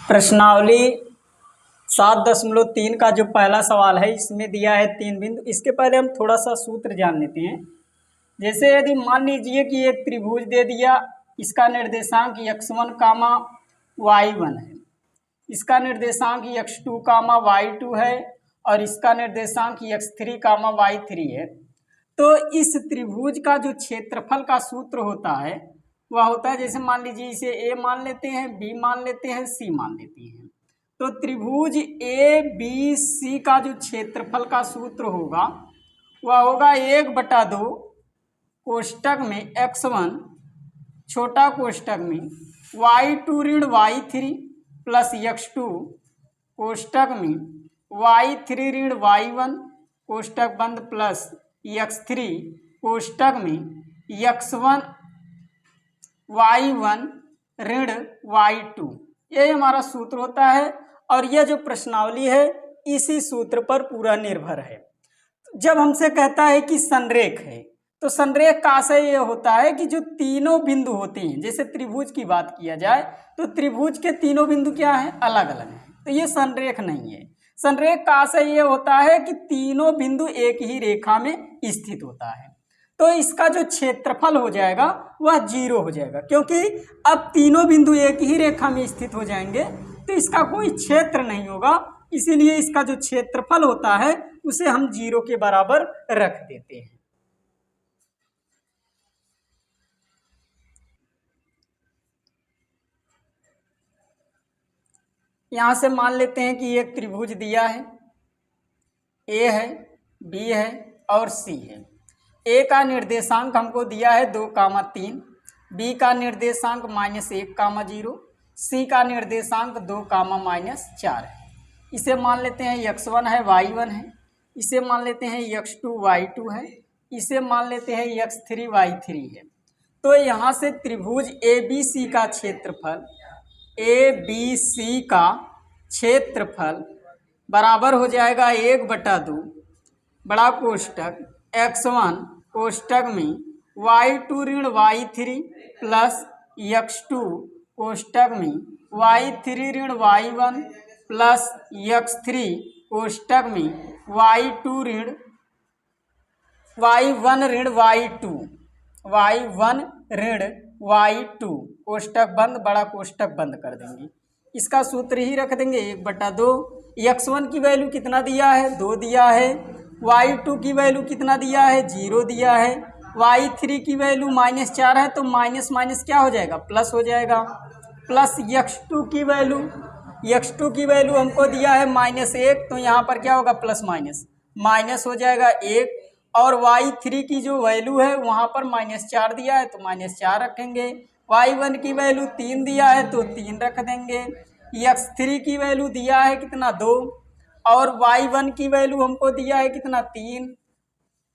प्रश्नावली 7.3 का जो पहला सवाल है इसमें दिया है 3 बिंदु। इसके पहले हम थोड़ा सा सूत्र जान लेते हैं। जैसे यदि मान लीजिए कि एक त्रिभुज दे दिया, इसका निर्देशांक x1 कामा y1 है, इसका निर्देशांक x2 कामा y2 है और इसका निर्देशांक x3 कामा y3 है। तो इस त्रिभुज का जो क्षेत्रफल का सूत्र होता है वह होता है, जैसे मान लीजिए इसे a मान लेते हैं, b मान लेते हैं, c मान लेते हैं। तो त्रिभुज ए बी सी का जो क्षेत्रफल का सूत्र होगा वह होगा 1/2 कोष्टक में x1 छोटा कोष्टक में y2 ऋण y3 प्लस x2 कोष्टक में y3 ऋण y1 कोष्टक बंद प्लस x3 कोष्टक में x1 y1 ऋण y2। ये हमारा सूत्र होता है और यह जो प्रश्नावली है इसी सूत्र पर पूरा निर्भर है। जब हमसे कहता है कि संरेख है तो संरेख का आशय यह होता है कि जो तीनों बिंदु होते हैं, जैसे त्रिभुज की बात किया जाए तो त्रिभुज के तीनों बिंदु क्या हैं, अलग अलग हैं, तो ये संरेख नहीं है। संरेख का आशय यह होता है कि तीनों बिंदु एक ही रेखा में स्थित होता है। तो इसका जो क्षेत्रफल हो जाएगा वह 0 हो जाएगा, क्योंकि अब तीनों बिंदु एक ही रेखा में स्थित हो जाएंगे तो इसका कोई क्षेत्र नहीं होगा, इसीलिए इसका जो क्षेत्रफल होता है उसे हम 0 के बराबर रख देते हैं। यहां से मान लेते हैं कि एक त्रिभुज दिया है, ए है, बी है और सी है। ए का निर्देशांक हमको दिया है 2,3, बी का निर्देशांक -1,0, सी का निर्देशांक 2,-4 है। इसे मान लेते हैं x1 है, y1 है, इसे मान लेते हैं x2 y2 है, इसे मान लेते हैं x3 y3 है। तो यहाँ से त्रिभुज ABC का क्षेत्रफल ABC का क्षेत्रफल बराबर हो जाएगा 1/2 बड़ा कोष्टक x1 कोष्टक में y2 ऋण y3 प्लस x2 कोष्टक में y3 ऋण y1 प्लस x3 कोष्टक में y1 ऋण y2 कोष्टक बंद, बड़ा कोष्टक बंद कर देंगे। इसका सूत्र ही रख देंगे 1/2। x1 की वैल्यू कितना दिया है, 2 दिया है, y2 की वैल्यू कितना दिया है, 0 दिया है, y3 की वैल्यू -4 है तो माइनस माइनस क्या हो जाएगा, प्लस हो जाएगा, प्लस x2 की वैल्यू हमको दिया है -1 तो यहाँ पर क्या होगा, प्लस माइनस हो जाएगा 1, और y3 की जो वैल्यू है वहाँ पर -4 दिया है तो -4 रखेंगे, y1 की वैल्यू 3 दिया है तो 3 रख देंगे, x3 की वैल्यू दिया है कितना, 2, और y1 की वैल्यू हमको दिया है कितना, 3,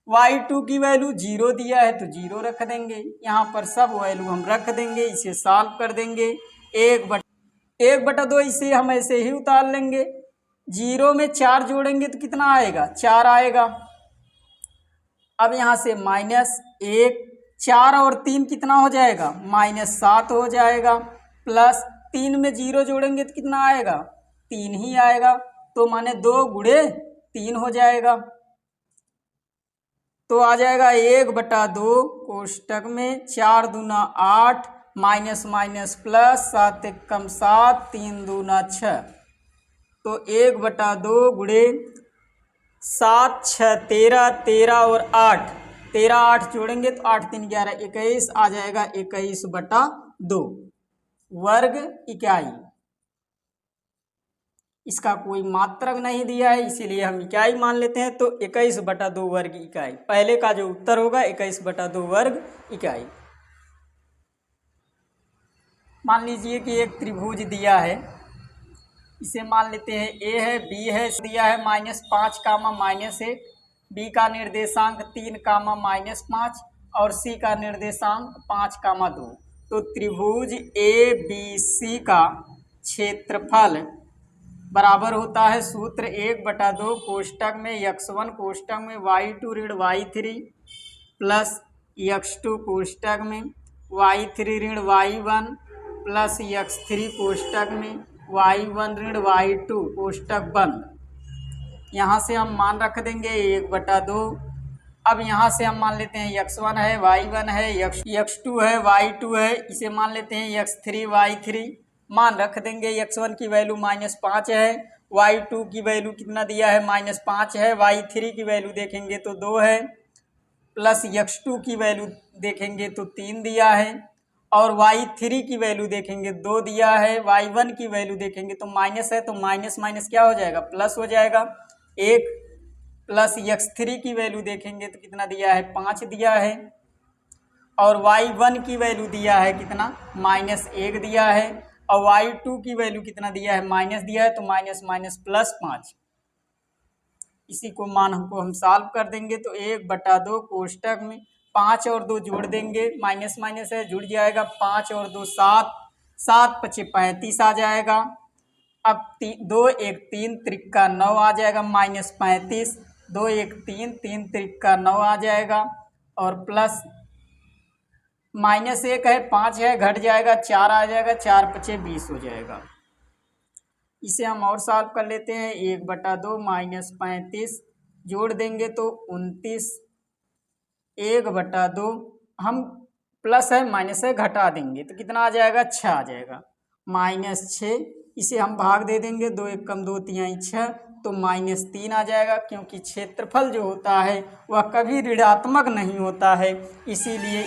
y2 की वैल्यू 0 दिया है तो 0 रख देंगे। यहाँ पर सब वैल्यू हम रख देंगे, इसे सॉल्व कर देंगे। 1/2 इसे हम ऐसे ही उतार लेंगे, 0 में 4 जोड़ेंगे तो कितना आएगा, 4 आएगा। अब यहाँ से -1, 4 और 3 कितना हो जाएगा, -7 हो जाएगा, प्लस 3 में 0 जोड़ेंगे तो कितना आएगा, 3 ही आएगा, तो माने 2 गुणे 3 हो जाएगा। तो आ जाएगा 1/2 कोष्टक में 4 दूना 8 माइनस माइनस प्लस 7 एकम 7 3 दूना 6, तो 1/2 गुणे 7 6 13, 13 और 8, 13 8 जोड़ेंगे तो 8 3 11 21 आ जाएगा 21/2 वर्ग इकाई। इसका कोई मात्रक नहीं दिया है इसीलिए हम इकाई मान लेते हैं, तो 21/2 वर्ग इकाई पहले का जो उत्तर होगा, 21/2 वर्ग इकाई। मान लीजिए कि एक त्रिभुज दिया है, इसे मान लेते हैं ए है, बी है, दिया है -5, बी का निर्देशांक 3, -5 और सी का निर्देशांक 5, 2। तो त्रिभुज ABC का क्षेत्रफल बराबर होता है, सूत्र 1/2 कोष्टक में x1 कोष्टक में y2 ऋण y3 प्लस x2 कोष्टक में y3 ऋण y1 प्लस x3 कोष्टक में y1 ऋण y2 कोष्टक बंद। यहाँ से हम मान रख देंगे 1/2। अब यहाँ से हम मान लेते हैं x1 है, y1 है, x2 है, y2 है, इसे मान लेते हैं x3 y3। मान रख देंगे x1 की वैल्यू -5 है, y2 की वैल्यू कितना दिया है -5 है, y3 की वैल्यू देखेंगे तो 2 है, प्लस x2 की वैल्यू देखेंगे तो 3 दिया है, और y3 की वैल्यू देखेंगे 2 दिया है, y1 की वैल्यू देखेंगे तो माइनस है, तो माइनस माइनस क्या हो जाएगा, प्लस हो जाएगा 1, प्लस x3 की वैल्यू देखेंगे तो कितना दिया है 5 दिया है, और y1 की वैल्यू दिया है कितना -1 दिया है, और y2 की वैल्यू कितना दिया है माइनस दिया है, तो माइनस माइनस प्लस 5। इसी को मान हम सॉल्व कर देंगे तो 1/2 कोष्टक में 5 और 2 जोड़ देंगे, माइनस माइनस है जुड़ जाएगा, 5 और 2 7, 7 × 5 = 35 आ जाएगा। अब 2 1 3 त्रिका 9 आ जाएगा, -35, 2 1 3 3 त्रिका 9 आ जाएगा, और प्लस -1 है 5 है घट जाएगा 4 आ जाएगा, 4 × 5 = 20 हो जाएगा। इसे हम और सॉल्व कर लेते हैं, 1/2 -35 जोड़ देंगे तो 29, 1/2 हम प्लस है माइनस है घटा देंगे तो कितना आ जाएगा 6 आ जाएगा, -6। इसे हम भाग दे देंगे, 2 1 कम 2 3 6, तो -3 आ जाएगा, क्योंकि क्षेत्रफल जो होता है वह कभी ऋणात्मक नहीं होता है, इसीलिए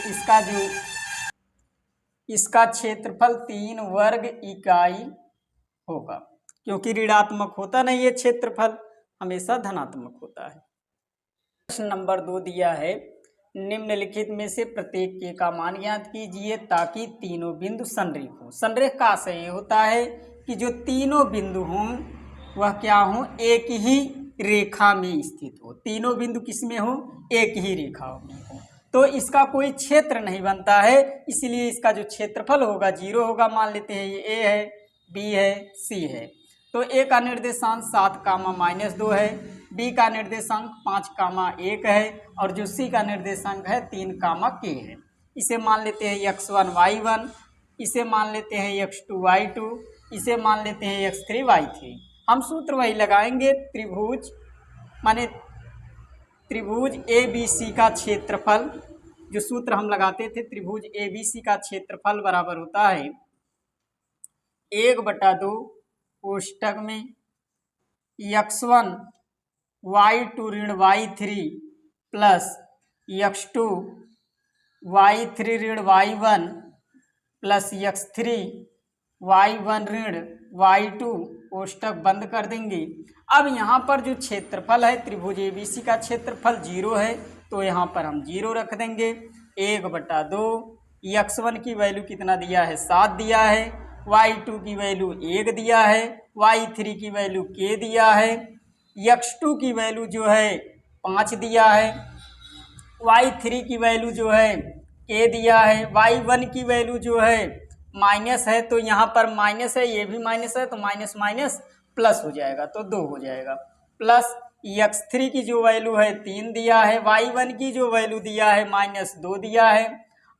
इसका क्षेत्रफल 3 वर्ग इकाई होगा, क्योंकि ऋणात्मक होता नहीं है, क्षेत्रफल हमेशा धनात्मक होता है। प्रश्न नंबर 2 दिया है, निम्नलिखित में से प्रत्येक के का मान ज्ञात कीजिए ताकि तीनों बिंदु संरेख हों। संरेख का आशय ये होता है कि जो तीनों बिंदु हों वह क्या हों, एक ही रेखा में स्थित हो। तीनों बिंदु किस में हो, एक ही रेखा में हो, तो इसका कोई क्षेत्र नहीं बनता है, इसलिए इसका जो क्षेत्रफल होगा 0 होगा। मान लेते हैं ये ए है, बी है, सी है, तो ए का निर्देशांक 7, -2 है, बी का निर्देशांक 5, 1 है, और जो सी का निर्देशांक है 3, k है। इसे मान लेते हैं x1 y1, इसे मान लेते हैं x2 y2, इसे मान लेते हैं x3 y3। हम सूत्र वही लगाएंगे, त्रिभुज माने त्रिभुज ABC का क्षेत्रफल, जो सूत्र हम लगाते थे त्रिभुज ABC का क्षेत्रफल बराबर होता है 1/2 कोष्टक में x1 y2 ऋण y3 प्लस x2 y3 ऋण y1 प्लस x3 y1 ऋण y2 कोष्टक बंद कर देंगे। अब यहाँ पर जो क्षेत्रफल है त्रिभुज ABC का क्षेत्रफल 0 है, तो यहाँ पर हम 0 रख देंगे। 1/2 x1 की वैल्यू कितना दिया है 7 दिया है, y2 की वैल्यू 1 दिया है, y3 की वैल्यू k दिया है, x2 की वैल्यू जो है 5 दिया है, y3 की वैल्यू जो है k दिया है, y1 की वैल्यू जो है माइनस है, तो यहाँ पर माइनस है, ये भी माइनस है, तो माइनस माइनस प्लस हो जाएगा तो 2 हो जाएगा, प्लस x3 की जो वैल्यू है 3 दिया है, y1 की जो वैल्यू दिया है -2 दिया है,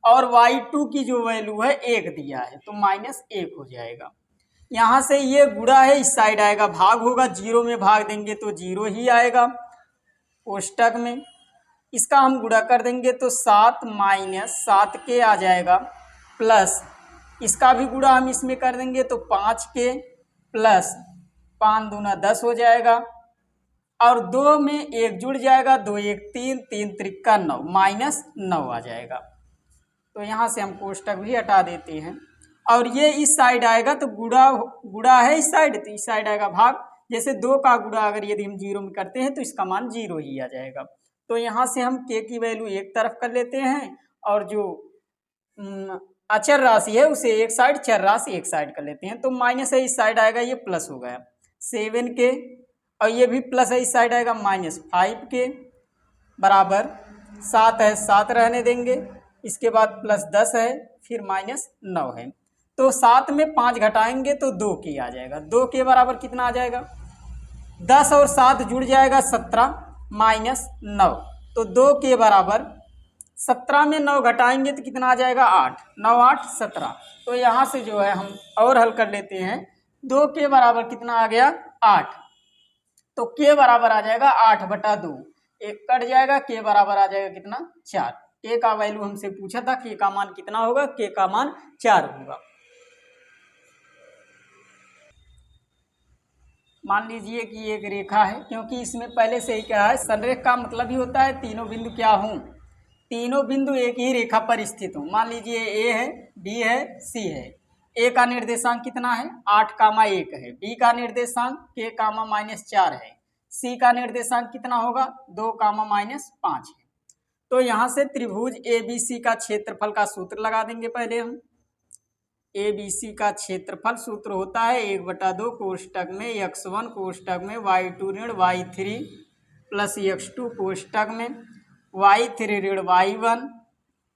और y2 की जो वैल्यू है 1 दिया है, तो -1 हो जाएगा। यहाँ से ये गुणा है, इस साइड आएगा भाग होगा, 0 में भाग देंगे तो 0 ही आएगा कोष्टक में। इसका हम गुणा कर देंगे तो 7 - 7k आ जाएगा, प्लस इसका भी गुणा हम इसमें कर देंगे तो 5k प्लस 5 दूना 10 हो जाएगा, और 2 में 1 जुड़ जाएगा, 2 1 3 3 त्रिका 9 -9 आ जाएगा। तो यहाँ से हम कोष्टक भी हटा देते हैं, और ये इस साइड आएगा तो गुणा है इस साइड, तो इस साइड आएगा भाग। जैसे 2 का गुणा अगर यदि हम 0 में करते हैं तो इसका मान 0 ही आ जाएगा। तो यहाँ से हम k की वैल्यू एक तरफ कर लेते हैं, और जो अचर राशि है उसे एक साइड, चर राशि एक साइड कर लेते हैं। तो माइनस है इस साइड आएगा, ये प्लस हो गया 7k, और ये भी प्लस है इस साइड आएगा -5k बराबर 7 है, 7 रहने देंगे, इसके बाद प्लस 10 है, फिर -9 है, तो 7 में 5 घटाएंगे तो 2k आ जाएगा। 2k बराबर कितना आ जाएगा, 10 और 7 जुड़ जाएगा 17 -9, तो 2k बराबर 17 में 9 घटाएंगे तो कितना आ जाएगा 8, 9 8 17। तो यहाँ से जो है हम और हल कर लेते हैं। 2 के बराबर कितना आ गया 8, तो के बराबर आ जाएगा 8/2, एक कट जाएगा, के बराबर आ जाएगा कितना 4। के का वैल्यू हमसे पूछा था, के का मान कितना होगा, के का मान 4 होगा। मान लीजिए कि एक रेखा है, क्योंकि इसमें पहले से ही क्या है, संरेख का मतलब ही होता है तीनों बिंदु क्या हों, तीनों बिंदु एक ही रेखा पर स्थित हों। मान लीजिए ए है, बी है, सी है। ए का निर्देशांक कितना है 8,1 है, बी का निर्देशांक के -4 है, सी का निर्देशांक कितना होगा 2,-5 है। तो यहाँ से त्रिभुज ए बी सी का क्षेत्रफल का सूत्र लगा देंगे। पहले हम ए बी सी का क्षेत्रफल सूत्र होता है 1/2 कोष्टक में x1 कोष्टक में y2 ऋण y3 प्लस x2 कोष्टक में y3 ऋण y1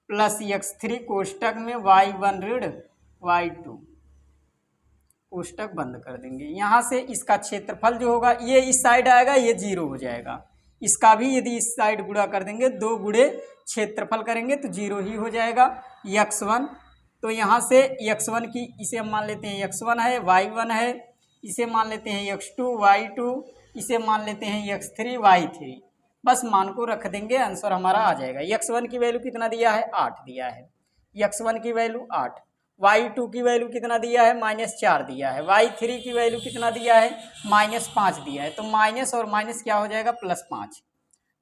प्लस x3 कोष्टक में y1 ऋण y2, कोष्टक बंद कर देंगे। यहाँ से इसका क्षेत्रफल जो होगा, ये इस साइड आएगा, ये 0 हो जाएगा। इसका भी यदि इस साइड गुणा कर देंगे, 2 गुणे क्षेत्रफल करेंगे तो 0 ही हो जाएगा। x1, तो यहाँ से x1 की इसे हम मान लेते हैं x1 है, y1 है, इसे मान लेते हैं x2 y2, इसे मान लेते हैं x3 y3। बस मान को रख देंगे, आंसर हमारा आ जाएगा। x1 की वैल्यू कितना दिया है 8 दिया है, x1 की वैल्यू 8, y2 की वैल्यू कितना दिया है -4 दिया है, y3 की वैल्यू कितना दिया है -5 दिया है। तो माइनस और माइनस क्या हो जाएगा +5,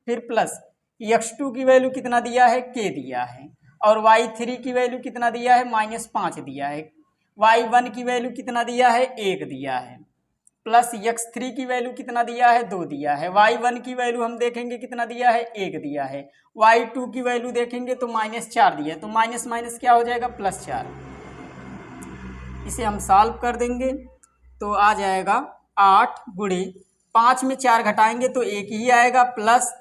फिर प्लस x2 की वैल्यू कितना दिया है k दिया है, और y3 की वैल्यू कितना दिया है -5 दिया है, y1 की वैल्यू कितना दिया है 1 दिया है, प्लस x3 की वैल्यू कितना दिया है 2 दिया है, y1 की वैल्यू हम देखेंगे कितना दिया है 1 दिया है, y2 की वैल्यू देखेंगे तो -4 दिया है। तो माइनस माइनस क्या हो जाएगा +4। इसे हम सॉल्व कर देंगे तो आ जाएगा 8 गुणे 5 में 4 घटाएंगे तो 1 ही आएगा, प्लस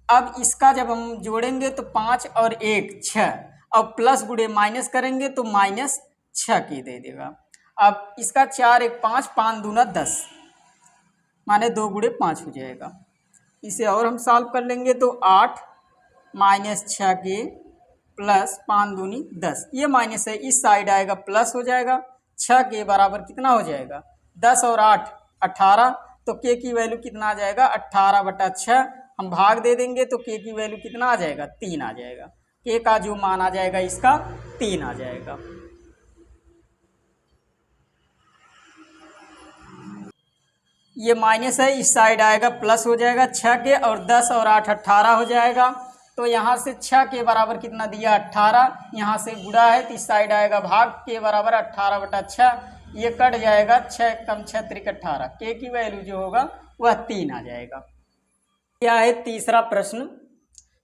अब इसका जब हम जोड़ेंगे तो 5 और 1 6, अब प्लस गुणे माइनस करेंगे तो -6 के दे देगा। अब इसका 4 1 5, 5 दूना 10, माने 2 गुणे 5 हो जाएगा। इसे और हम सॉल्व कर लेंगे तो 8 -6 के प्लस 5 दूनी 10, ये माइनस है, इस साइड आएगा प्लस हो जाएगा। 6 के बराबर कितना हो जाएगा 10 और 8 18, तो के की वैल्यू कितना आ जाएगा 18/6। हम भाग दे देंगे तो के की वैल्यू कितना आ जाएगा 3 आ जाएगा। के का जो मान आ जाएगा इसका 3 आ जाएगा। ये माइनस है, इस साइड आएगा प्लस हो जाएगा 6 के, और 10 और 8 18 हो जाएगा। तो यहाँ से 6 के बराबर कितना दिया 18, यहाँ से गुणा है तो इस साइड आएगा भाग, के बराबर 18/6, ये कट जाएगा 6 कम 6 त्रिक 18, के की वैल्यू जो होगा वह 3 आ जाएगा। क्या है तीसरा प्रश्न,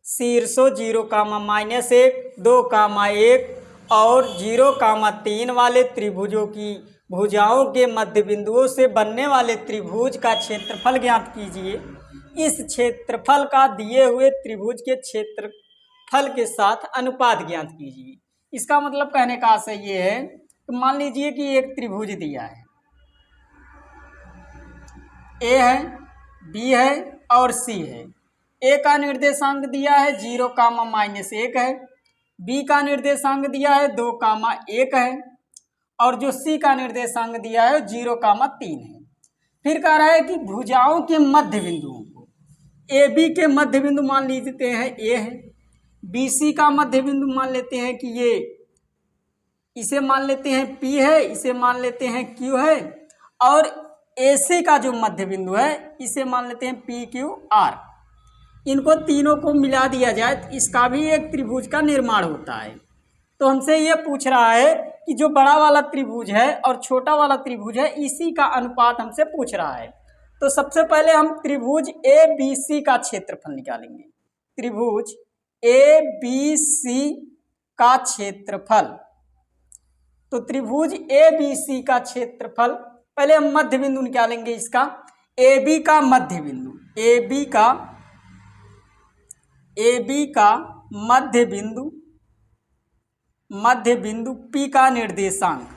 शीर्षों 0,-1 2,1 और 0,3 वाले त्रिभुजों की भुजाओं के मध्य बिंदुओं से बनने वाले त्रिभुज का क्षेत्रफल ज्ञात कीजिए। इस क्षेत्रफल का दिए हुए त्रिभुज के क्षेत्रफल के साथ अनुपात ज्ञात कीजिए। इसका मतलब कहने का आशय ये है, तो मान लीजिए कि एक त्रिभुज दिया है, ए है, बी है और सी है। ए का निर्देशांक दिया है 0,-1 है, बी का निर्देशांक दिया है 2,1 है, और जो सी का निर्देशांक दिया है 0,3 है। फिर कह रहा है कि भुजाओं के मध्य बिंदुओं को, ए बी के मध्य बिंदु मान लेते हैं ए है, बी सी का मध्य बिंदु मान लेते हैं कि ये, इसे मान लेते हैं पी है, इसे मान लेते हैं क्यू है, और ए सी का जो मध्य बिंदु है इसे मान लेते हैं पी क्यू आर। इनको तीनों को मिला दिया जाए तो इसका भी एक त्रिभुज का निर्माण होता है। तो हमसे ये पूछ रहा है कि जो बड़ा वाला त्रिभुज है और छोटा वाला त्रिभुज है, इसी का अनुपात हमसे पूछ रहा है। तो सबसे पहले हम त्रिभुज ए बी सी का क्षेत्रफल निकालेंगे। त्रिभुज ए बी सी का क्षेत्रफल, तो त्रिभुज ए बी सी का क्षेत्रफल, पहले हम मध्य बिंदु निकालेंगे इसका, ए बी का मध्य बिंदु, ए बी का मध्य बिंदु P का निर्देशांक,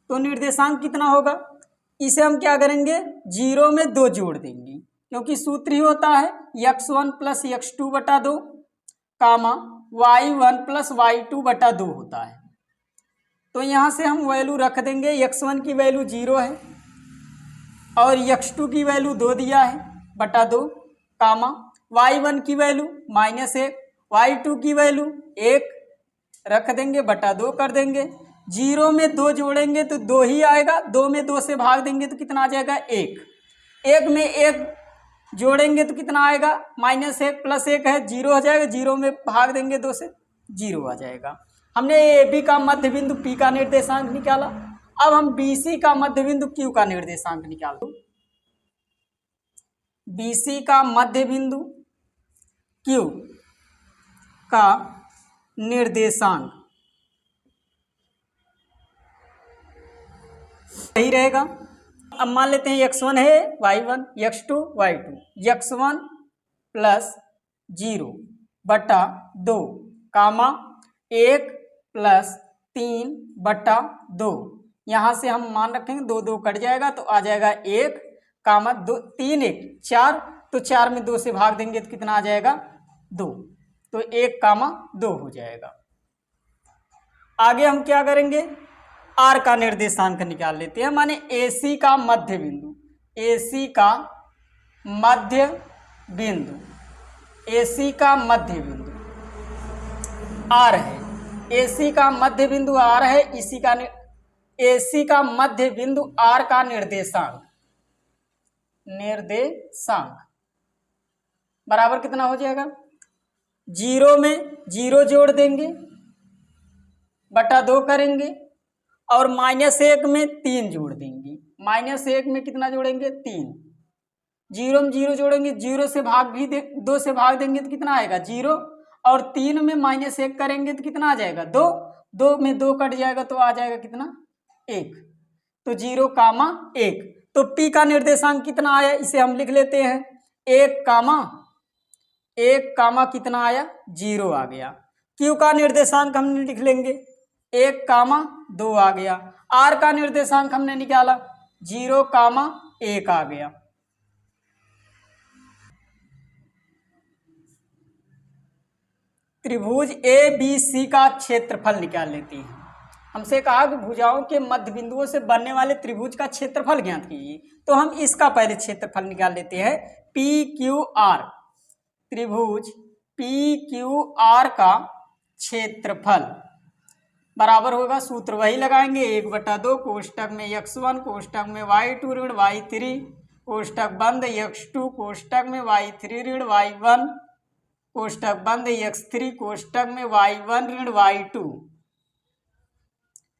तो निर्देशांक कितना होगा इसे हम क्या करेंगे, जीरो में 2 जोड़ देंगे, क्योंकि सूत्र ही होता है x1 प्लस x2 बटा 2 कामा y1 प्लस y2 बटा 2 होता है। तो यहाँ से हम वैल्यू रख देंगे, x1 की वैल्यू 0 है और x2 की वैल्यू 2 दिया है बटा 2 कामा y1 की वैल्यू -1, y2 की वैल्यू 1 रख देंगे बटा 2 कर देंगे। 0 में 2 जोड़ेंगे तो 2 ही आएगा, 2 में 2 से भाग देंगे तो कितना आ जाएगा 1, 1 में 1 जोड़ेंगे तो कितना आएगा -1 प्लस 1 है 0 हो जाएगा, 0 में भाग देंगे 2 से 0 आ जाएगा। हमने ए बी का मध्य बिंदु P का निर्देशांक निकाला। अब हम BC का मध्य बिंदु Q का निर्देशांक निकालो। BC का मध्य बिंदु Q का निर्देशांक सही रहेगा। अब मान लेते हैं x1 है y1, x2 y2, x1 plus 0 बटा 2 कामा 1 प्लस 3 बटा 2। यहाँ से हम मान रखेंगे 2 2 कट जाएगा तो आ जाएगा 1 कामा 2 3 1 4, तो 4 में 2 से भाग देंगे तो कितना आ जाएगा 2, तो 1 कामा 2 हो जाएगा। आगे हम क्या करेंगे, आर का निर्देशांक निकाल लेते हैं, माने AC का मध्य बिंदु, AC का मध्य बिंदु, AC का मध्य बिंदु आर है, AC का मध्य बिंदु आर है, इसी का AC का मध्य बिंदु आर का निर्देशांक बराबर कितना हो जाएगा, 0 में 0 जोड़ देंगे बटा 2 करेंगे और -1 में 3 जोड़ देंगे, -1 में कितना जोड़ेंगे 3, 0 में 0 जोड़ेंगे, 0 से भाग भी 2 से भाग देंगे तो कितना आएगा 0, और 3 में -1 करेंगे तो कितना आ जाएगा 2, 2 में 2 कट जाएगा तो आ जाएगा कितना 1, तो 0 कामा 1। तो P का निर्देशांक कितना आया इसे हम लिख लेते हैं, 1 कामा कितना आया 0 आ गया। Q का निर्देशांक हमने लिख लेंगे 1 कामा 2 आ गया। R का निर्देशांक हमने निकाला 0 कामा 1 आ गया। त्रिभुज ABC का क्षेत्रफल निकाल लेते हैं। हमसे कहा कि भुजाओं के मध्य बिंदुओं से बनने वाले त्रिभुज का क्षेत्रफल ज्ञात कीजिए, तो हम इसका पहले क्षेत्रफल निकाल लेते हैं। PQR, त्रिभुज PQR का क्षेत्रफल बराबर होगा, सूत्र वही लगाएंगे 1/2 कोष्टक में x1 कोष्टक में y2 ऋण y3 कोष्टक बंद x2 कोष्टक में y3 ऋण y1 कोष्टक बंद x3 कोष्टक में y1 ऋण y2।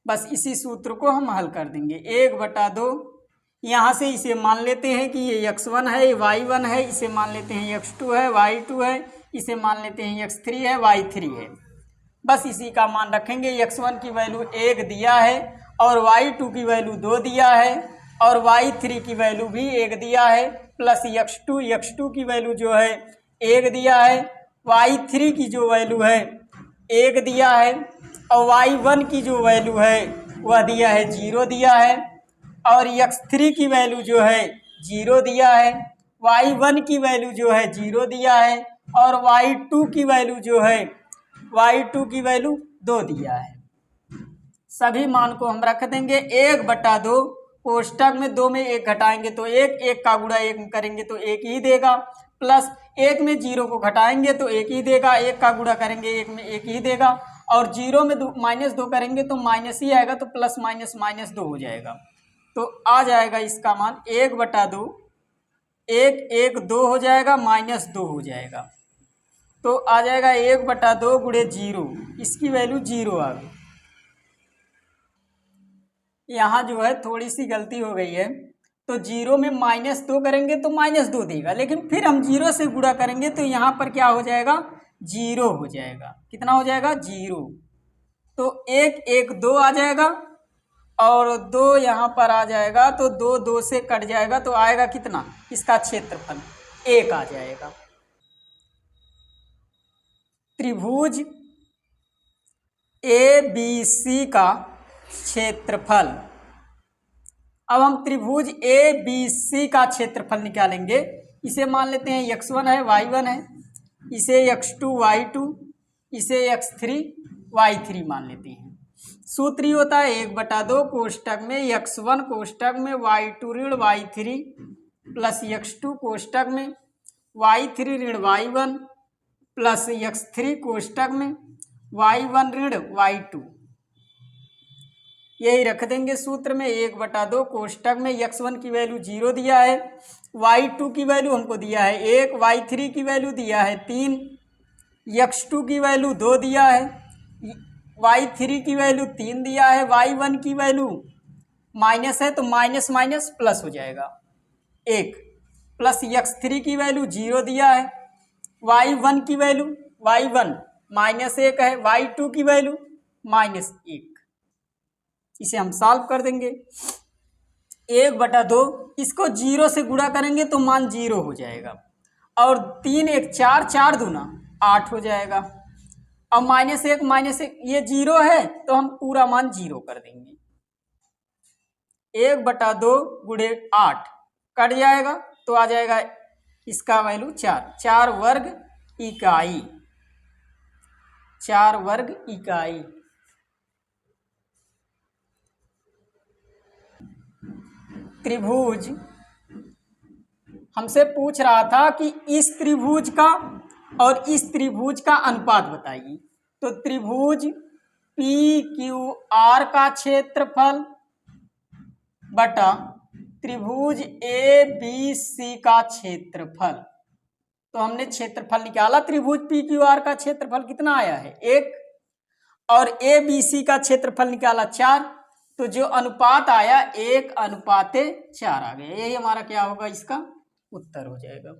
बस इसी सूत्र को हम हल कर देंगे। 1/2 यहाँ से इसे मान लेते हैं कि ये x1 है, ये y1 है, इसे मान लेते हैं x2 है, y2 है, इसे मान लेते हैं x3 है, y3 है। बस इसी का मान रखेंगे। x1 की वैल्यू 1 दिया है और y2 की वैल्यू 2 दिया है और y3 की वैल्यू भी 1 दिया है, प्लस x2 की वैल्यू जो है 1 दिया है, y3 की जो वैल्यू है 1 दिया है और y1 की जो वैल्यू है वह दिया है 0 दिया है और x3 की वैल्यू जो है 0 दिया है, y1 की वैल्यू जो है 0 दिया है और y2 की वैल्यू जो है 2 दिया है। सभी मान को हम रख देंगे। 1/2 कोष्टक में 2 में 1 घटाएंगे तो 1, 1 का गुणा 1 करेंगे तो 1 ही देगा, प्लस 1 में 0 को घटाएंगे तो 1 ही देगा, 1 का गुणा करेंगे 1 में 1 ही देगा और 0 में -2 करेंगे तो माइनस ही आएगा, तो प्लस माइनस -2 हो जाएगा। तो आ जाएगा इसका मान 1/2, 1 1 2 हो जाएगा, -2 हो जाएगा, तो आ जाएगा 1/2 गुणे 0, इसकी वैल्यू 0 आ गई। यहाँ जो है थोड़ी सी गलती हो गई है, तो 0 में -2 करेंगे तो -2 देगा, लेकिन फिर हम 0 से गुणा करेंगे तो यहाँ पर क्या हो जाएगा 0 हो जाएगा। कितना हो जाएगा 0, तो 1 1 2 आ जाएगा और 2 यहाँ पर आ जाएगा, तो 2 2 से कट जाएगा तो आएगा कितना, इसका क्षेत्रफल 1 आ जाएगा। त्रिभुज ABC का क्षेत्रफल अब हम त्रिभुज ए बी सी का क्षेत्रफल निकालेंगे। इसे मान लेते हैं x1 है, y1 है, इसे x2 y2, इसे x3 y3 मान लेते हैं। सूत्र ही होता है 1/2 कोष्टक में x1 कोष्टक में y2 ऋण y3 प्लस x2 कोष्टक में y3 ऋण y1 प्लस x3 कोष्टक में y1 ऋण y2। यही रख देंगे सूत्र में 1/2 कोष्टक में x1 की वैल्यू 0 दिया है, y2 की वैल्यू हमको दिया है 1, y3 की वैल्यू दिया है 3, x2 की वैल्यू 2 दिया है, y3 की वैल्यू 3 दिया है, y1 की वैल्यू माइनस है तो माइनस माइनस प्लस हो जाएगा 1, प्लस x3 की वैल्यू 0 दिया है, y1 की वैल्यू y1 -1 है, y2 की वैल्यू -1। इसे हम सॉल्व कर देंगे। 1/2 इसको 0 से गुणा करेंगे तो मान 0 हो जाएगा और 3 1 4, 4 दूना 8 हो जाएगा। अब -1 ये 0 है तो हम पूरा मान 0 कर देंगे। 1/2 गुणे 8 कट जाएगा तो आ जाएगा इसका वैल्यू 4, 4 वर्ग इकाई, 4 वर्ग इकाई। त्रिभुज हमसे पूछ रहा था कि इस त्रिभुज का और इस त्रिभुज का अनुपात बताइए। तो त्रिभुज PQR का क्षेत्रफल बटा त्रिभुज ABC का क्षेत्रफल। तो हमने क्षेत्रफल निकाला, त्रिभुज PQR का क्षेत्रफल कितना आया है 1 और ABC का क्षेत्रफल निकाला 4, तो जो अनुपात आया 1/4 आ गया। यही हमारा क्या होगा, इसका उत्तर हो जाएगा।